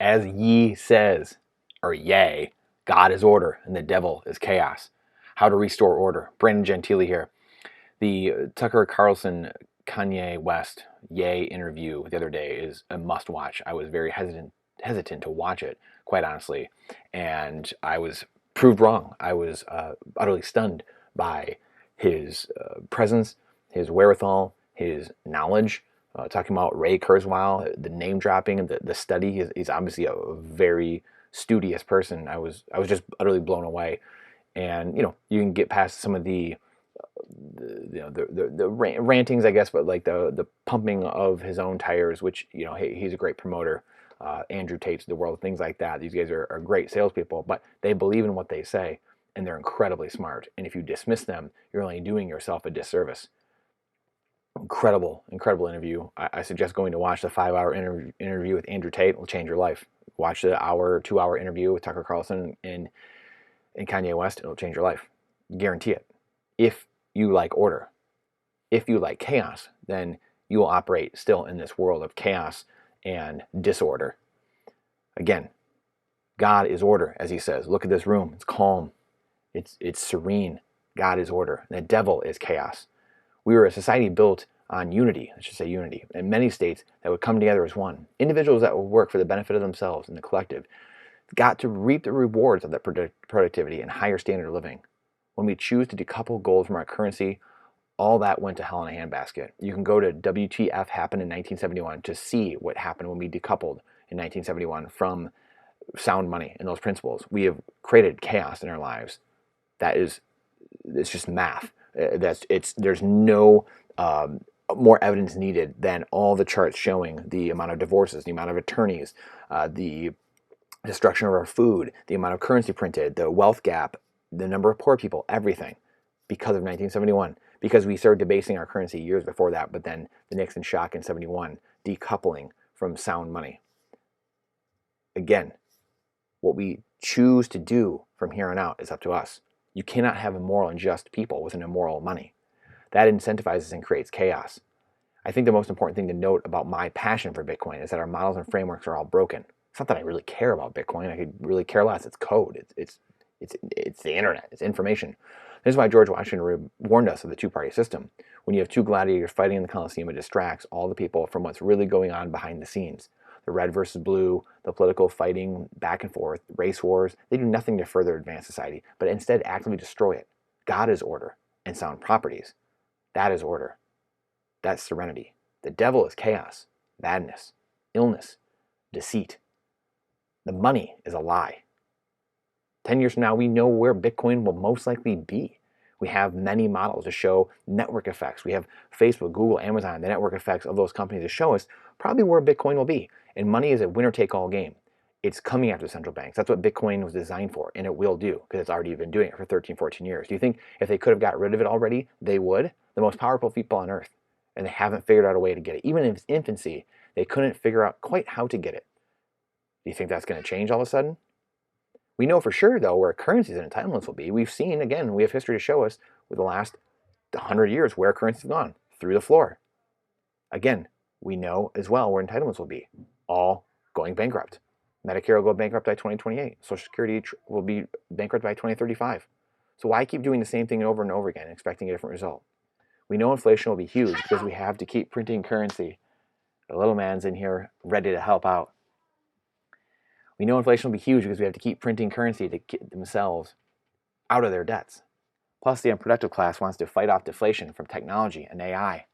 As ye says, or yea, God is order and the devil is chaos. How to restore order. Brandon Gentili here. The Tucker Carlson Kanye West yay interview the other day is a must watch. I was very hesitant to watch it, quite honestly, and I was proved wrong. I was utterly stunned by his presence, his wherewithal, his knowledge. Talking about Ray Kurzweil, the name dropping, and the study. He's obviously a very studious person. I was just utterly blown away. And you can get past some of the rantings, I guess, but like the pumping of his own tires, which he's a great promoter. Andrew Tate's the world, things like that. These guys are great salespeople, but they believe in what they say, and they're incredibly smart. And if you dismiss them, you're only doing yourself a disservice. Incredible interview. I suggest going to watch the 5-hour interview with Andrew Tate. It will change your life. Watch the hour or 2-hour interview with Tucker Carlson and Kanye West. It'll change your life. Guarantee it. If you like order, if you like chaos, then you will operate still in this world of chaos and disorder. Again, God is order, as he says. Look at this room. It's calm. It's serene. God is order. And the devil is chaos. We were a society built on unity, I should say unity, in many states that would come together as one. Individuals that would work for the benefit of themselves and the collective got to reap the rewards of that productivity and higher standard of living. When we choose to decouple gold from our currency, all that went to hell in a handbasket. You can go to WTF happened in 1971 to see what happened when we decoupled in 1971 from sound money and those principles. We have created chaos in our lives. It's just math. There's no more evidence needed than all the charts showing the amount of divorces, the amount of attorneys, the destruction of our food, the amount of currency printed, the wealth gap, the number of poor people, everything, because of 1971. Because we started debasing our currency years before that, but then the Nixon shock in 71, decoupling from sound money. Again, what we choose to do from here on out is up to us. You cannot have immoral and just people with an immoral money. That incentivizes and creates chaos. I think the most important thing to note about my passion for Bitcoin is that our models and frameworks are all broken. It's not that I really care about Bitcoin. I could really care less. It's code. It's the internet. It's information. This is why George Washington warned us of the two-party system. When you have two gladiators fighting in the Colosseum, it distracts all the people from what's really going on behind the scenes. The red versus blue, the political fighting back and forth, race wars, they do nothing to further advance society, but instead actively destroy it. God is order and sound properties. That is order. That's serenity. The devil is chaos, madness, illness, deceit. The money is a lie. 10 years from now, we know where Bitcoin will most likely be. We have many models to show network effects. We have Facebook, Google, Amazon, the network effects of those companies to show us probably where Bitcoin will be. And money is a winner-take-all game. It's coming after central banks. That's what Bitcoin was designed for, and it will do, because it's already been doing it for 13, 14 years. Do you think if they could have got rid of it already, they would? The most powerful people on earth, and they haven't figured out a way to get it. Even in its infancy, they couldn't figure out quite how to get it. Do you think that's going to change all of a sudden? We know for sure, though, where currencies and entitlements will be. We've seen, again, we have history to show us with the last 100 years where currencies have gone, through the floor. Again, we know as well where entitlements will be, all going bankrupt. Medicare will go bankrupt by 2028. Social Security will be bankrupt by 2035. So why keep doing the same thing over and over again, expecting a different result? We know inflation will be huge because we have to keep printing currency. The little man's in here ready to help out. We know inflation will be huge because we have to keep printing currency to get themselves out of their debts. Plus, the unproductive class wants to fight off deflation from technology and AI.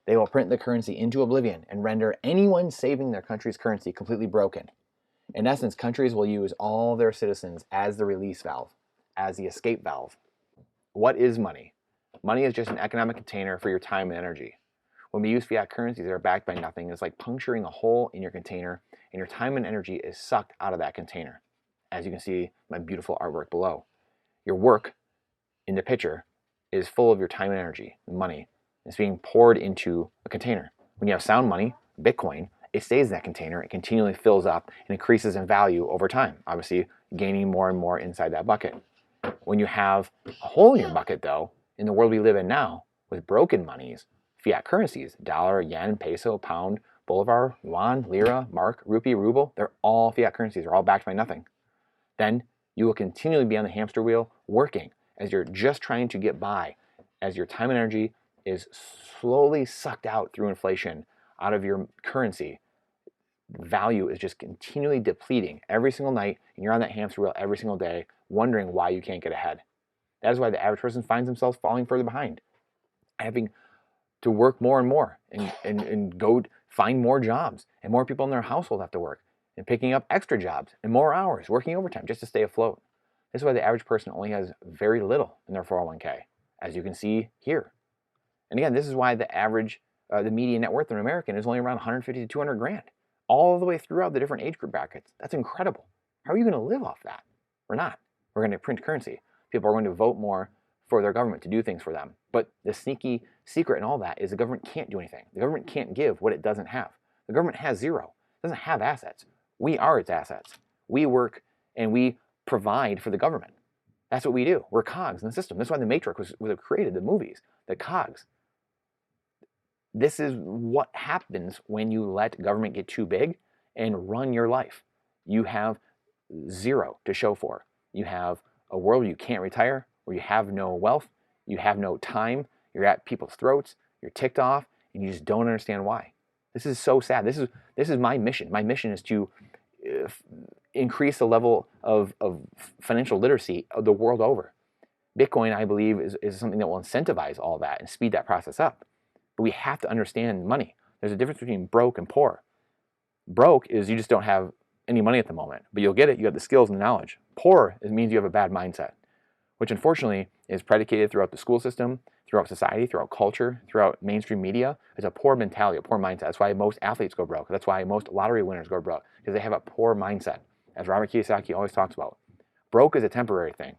They will print the currency into oblivion and render anyone saving their country's currency completely broken. In essence, countries will use all their citizens as the release valve, as the escape valve. What is money? Money is just an economic container for your time and energy. When we use fiat currencies that are backed by nothing, it's like puncturing a hole in your container, and your time and energy is sucked out of that container. As you can see, my beautiful artwork below. Your work in the picture is full of your time and energy, money. It's being poured into a container. When you have sound money, Bitcoin, it stays in that container. It continually fills up and increases in value over time, obviously gaining more and more inside that bucket. When you have a hole in your bucket, though, in the world we live in now, with broken monies, fiat currencies, dollar, yen, peso, pound, Bolivar, yuan, lira, mark, rupee, ruble, they're all fiat currencies. They're all backed by nothing. Then you will continually be on the hamster wheel working as you're just trying to get by, as your time and energy is slowly sucked out through inflation out of your currency. Value is just continually depleting every single night, and you're on that hamster wheel every single day, wondering why you can't get ahead. That is why the average person finds themselves falling further behind, having to work more and more and go find more jobs, and more people in their household have to work, and picking up extra jobs and more hours, working overtime just to stay afloat. This is why the average person only has very little in their 401k, as you can see here. And again, this is why the median net worth of an American is only around 150 to 200 grand, all the way throughout the different age group brackets. That's incredible. How are you going to live off that? We're not. We're going to print currency. People are going to vote more for their government to do things for them. But the sneaky secret in all that is the government can't do anything. The government can't give what it doesn't have. The government has zero. It doesn't have assets. We are its assets. We work and we provide for the government. That's what we do. We're cogs in the system. That's why the Matrix was created, the movies, the cogs. This is what happens when you let government get too big and run your life. You have zero to show for. You have a world where you can't retire, where you have no wealth, you have no time, you're at people's throats, you're ticked off, and you just don't understand why. This is so sad. This is my mission. My mission is to increase the level of financial literacy of the world over. Bitcoin, I believe, is something that will incentivize all that and speed that process up. But we have to understand money. There's a difference between broke and poor. Broke is you just don't have any money at the moment, but you'll get it. You have the skills and the knowledge. Poor, it means you have a bad mindset, which unfortunately is predicated throughout the school system, throughout society, throughout culture, throughout mainstream media. It's a poor mentality, a poor mindset. That's why most athletes go broke. That's why most lottery winners go broke, because they have a poor mindset. As Robert Kiyosaki always talks about, broke is a temporary thing.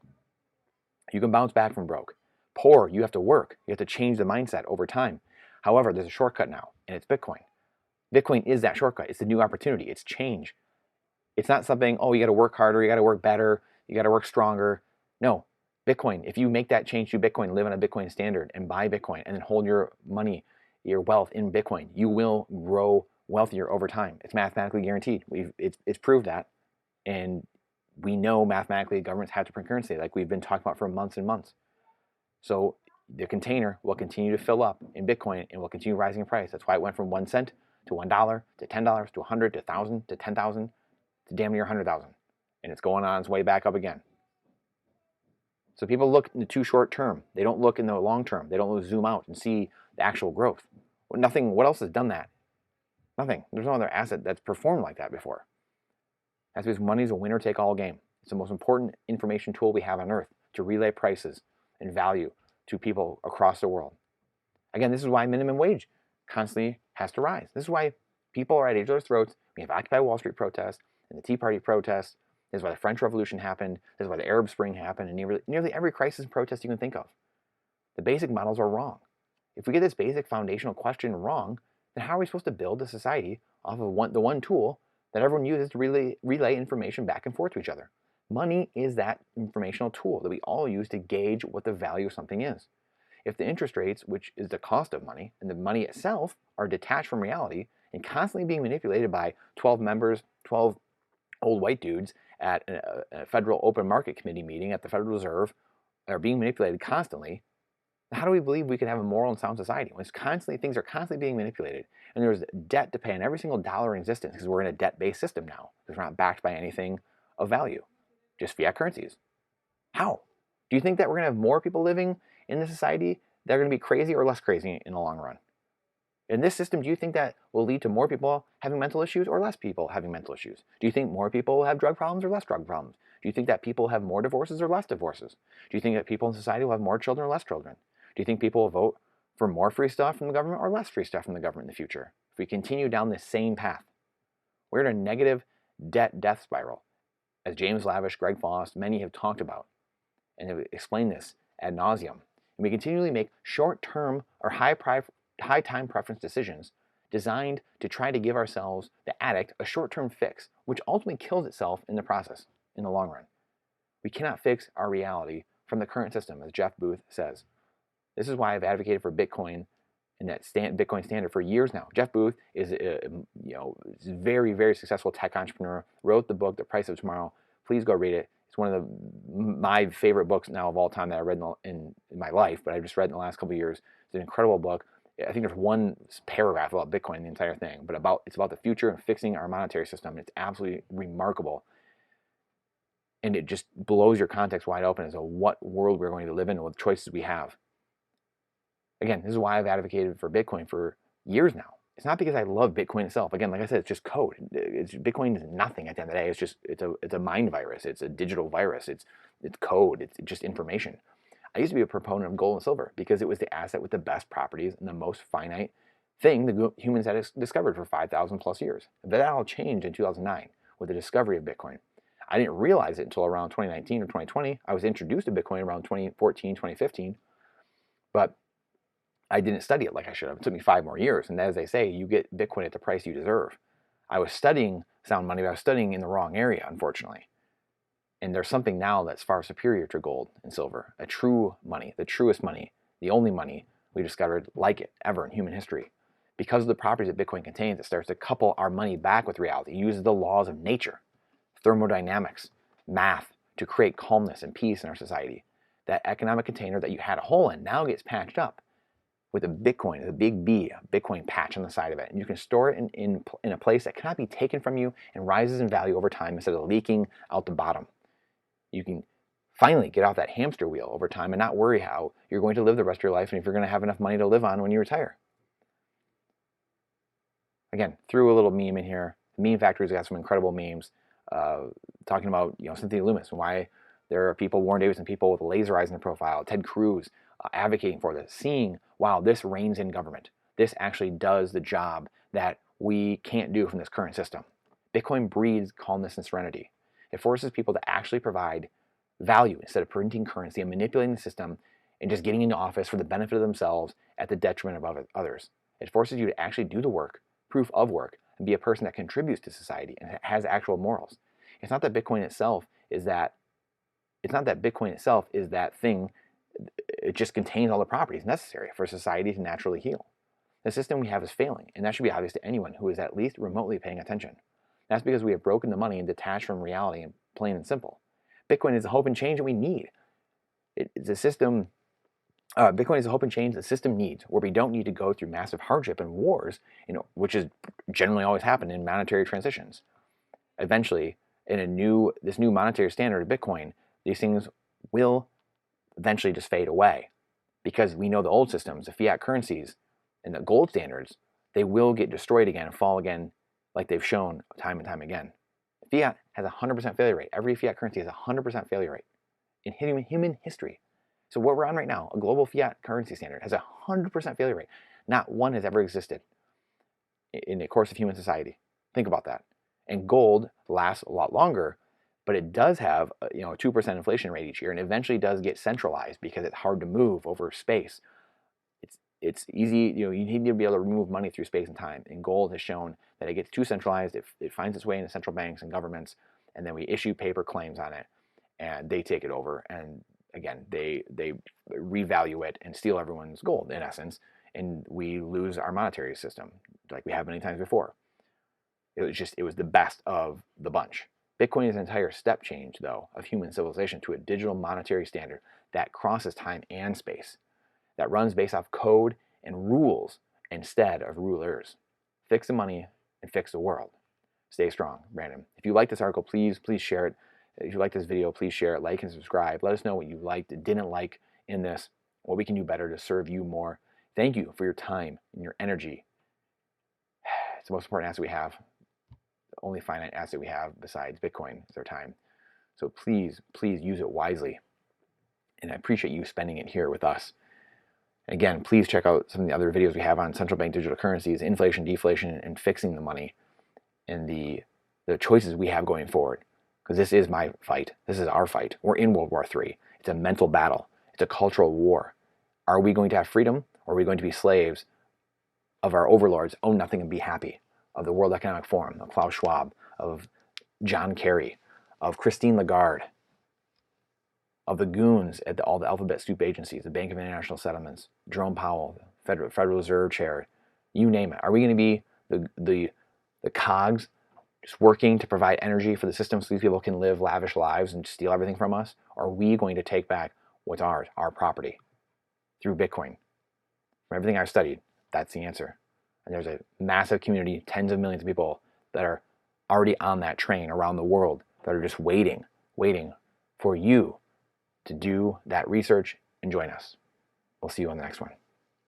You can bounce back from broke. Poor, you have to work. You have to change the mindset over time. However, there's a shortcut now, and it's Bitcoin. Bitcoin is that shortcut. It's the new opportunity. It's change. It's not something, oh, you got to work harder, you got to work better, you got to work stronger. No, Bitcoin, if you make that change to Bitcoin, live on a Bitcoin standard and buy Bitcoin and then hold your money, your wealth in Bitcoin, you will grow wealthier over time. It's mathematically guaranteed. It's proved that. And we know mathematically governments have to print currency like we've been talking about for months and months. So the container will continue to fill up in Bitcoin and will continue rising in price. That's why it went from 1 cent to $1 to $10 to 100 to 1,000 to 10,000 to damn near 100,000. And it's going on its way back up again. So people look in the too short term. They don't look in the long term. They don't zoom out and see the actual growth. What else has done that? Nothing. There's no other asset that's performed like that before. That's because money is a winner-take-all game. It's the most important information tool we have on earth to relay prices and value to people across the world. Again, this is why minimum wage constantly has to rise. This is why people are at each other's throats. We have Occupy Wall Street protests and the Tea Party protests. This is why the French Revolution happened. This is why the Arab Spring happened, and nearly every crisis and protest you can think of. The basic models are wrong. If we get this basic foundational question wrong, then how are we supposed to build a society off of the one tool that everyone uses to relay information back and forth to each other? Money is that informational tool that we all use to gauge what the value of something is. If the interest rates, which is the cost of money, and the money itself are detached from reality and constantly being manipulated by 12 old white dudes at a federal open market committee meeting at the Federal Reserve, are being manipulated constantly, how do we believe we can have a moral and sound society when things are constantly being manipulated, and there's debt to pay on every single dollar in existence because we're in a debt-based system now because we're not backed by anything of value, just fiat currencies? How? Do you think that we're going to have more people living in this society that are going to be crazy or less crazy in the long run? In this system, do you think that will lead to more people having mental issues or less people having mental issues? Do you think more people will have drug problems or less drug problems? Do you think that people have more divorces or less divorces? Do you think that people in society will have more children or less children? Do you think people will vote for more free stuff from the government or less free stuff from the government in the future? If we continue down this same path, we're in a negative death spiral, as James Lavish, Greg Foss, many have talked about and have explained this ad nauseum. And we continually make short-term or high-time preference decisions designed to try to give ourselves, the addict, a short-term fix, which ultimately kills itself in the process, in the long run. We cannot fix our reality from the current system, as Jeff Booth says. This is why I've advocated for Bitcoin in that Bitcoin standard for years now. Jeff Booth is a very, very successful tech entrepreneur, wrote the book, The Price of Tomorrow. Please go read it. It's one of my favorite books now of all time that I read in my life, but I've just read in the last couple of years. It's an incredible book. I think there's one paragraph about Bitcoin in the entire thing, but it's about the future and fixing our monetary system. It's absolutely remarkable. And it just blows your context wide open as to what world we're going to live in and what choices we have. Again, this is why I've advocated for Bitcoin for years now. It's not because I love Bitcoin itself. Again, like I said, it's just code. Bitcoin is nothing at the end of the day. It's a mind virus. It's a digital virus. It's code. It's just information. I used to be a proponent of gold and silver because it was the asset with the best properties and the most finite thing the humans had discovered for 5,000 plus years. That all changed in 2009 with the discovery of Bitcoin. I didn't realize it until around 2019 or 2020. I was introduced to Bitcoin around 2014, 2015, but I didn't study it like I should have. It took me 5 more years. And as they say, you get Bitcoin at the price you deserve. I was studying sound money, but I was studying in the wrong area, unfortunately. And there's something now that's far superior to gold and silver, a true money, the truest money, the only money we discovered like it ever in human history. Because of the properties that Bitcoin contains, it starts to couple our money back with reality. It uses the laws of nature, thermodynamics, math to create calmness and peace in our society. That economic container that you had a hole in now gets patched up with a Bitcoin, a big B, a Bitcoin patch on the side of it. And you can store it in a place that cannot be taken from you and rises in value over time instead of leaking out the bottom. You can finally get off that hamster wheel over time and not worry how you're going to live the rest of your life and if you're going to have enough money to live on when you retire. Again, threw a little meme in here. The Meme Factory's got some incredible memes talking about Cynthia Loomis and why there are people, Warren Davis and people with laser eyes in their profile, Ted Cruz advocating for this, seeing, wow, this reigns in government. This actually does the job that we can't do from this current system. Bitcoin breeds calmness and serenity. It forces people to actually provide value instead of printing currency and manipulating the system and just getting into office for the benefit of themselves at the detriment of others. It forces you to actually do the work, proof of work, and be a person that contributes to society and has actual morals. It's not that Bitcoin itself is that thing. It just contains all the properties necessary for society to naturally heal. The system we have is failing, and that should be obvious to anyone who is at least remotely paying attention. That's because we have broken the money and detached from reality, and plain and simple. Bitcoin is the hope and change that we need. It's a system. Bitcoin is the hope and change the system needs, where we don't need to go through massive hardship and wars, which is generally always happen in monetary transitions. Eventually, in this new monetary standard of Bitcoin, these things will eventually just fade away, because we know the old systems, the fiat currencies, and the gold standards, they will get destroyed again and fall again, like they've shown time and time again. Fiat has a 100% failure rate. Every fiat currency has a 100% failure rate in human history. So what we're on right now, a global fiat currency standard, has a 100% failure rate. Not one has ever existed in the course of human society. Think about that. And gold lasts a lot longer, but it does have a 2% inflation rate each year, and eventually does get centralized because it's hard to move over space. It's easy, you need to be able to remove money through space and time. And gold has shown that it gets too centralized, it finds its way into central banks and governments, and then we issue paper claims on it, and they take it over, and again, they revalue it and steal everyone's gold, in essence, and we lose our monetary system, like we have many times before. It was the best of the bunch. Bitcoin is an entire step change, though, of human civilization to a digital monetary standard that crosses time and space, that runs based off code and rules instead of rulers. Fix the money and fix the world. Stay strong, Brandon. If you like this article, please share it. If you like this video, please share it, like and subscribe. Let us know what you liked and didn't like in this, what we can do better to serve you more. Thank you for your time and your energy. It's the most important asset we have. The only finite asset we have besides Bitcoin is our time. So please use it wisely. And I appreciate you spending it here with us. Again, please check out some of the other videos we have on central bank digital currencies, inflation, deflation, and fixing the money, and the choices we have going forward. Because this is my fight. This is our fight. We're in World War III. It's a mental battle. It's a cultural war. Are we going to have freedom, or are we going to be slaves of our overlords, own nothing and be happy? Of the World Economic Forum, of Klaus Schwab, of John Kerry, of Christine Lagarde, of the goons at all the alphabet soup agencies, the Bank of International Settlements, Jerome Powell, the Federal Reserve Chair, you name it. Are we going to be the cogs just working to provide energy for the system so these people can live lavish lives and steal everything from us? Or are we going to take back what's ours, our property, through Bitcoin? From everything I've studied, that's the answer. And there's a massive community, tens of millions of people that are already on that train around the world that are just waiting for you to do that research and join us. We'll see you on the next one.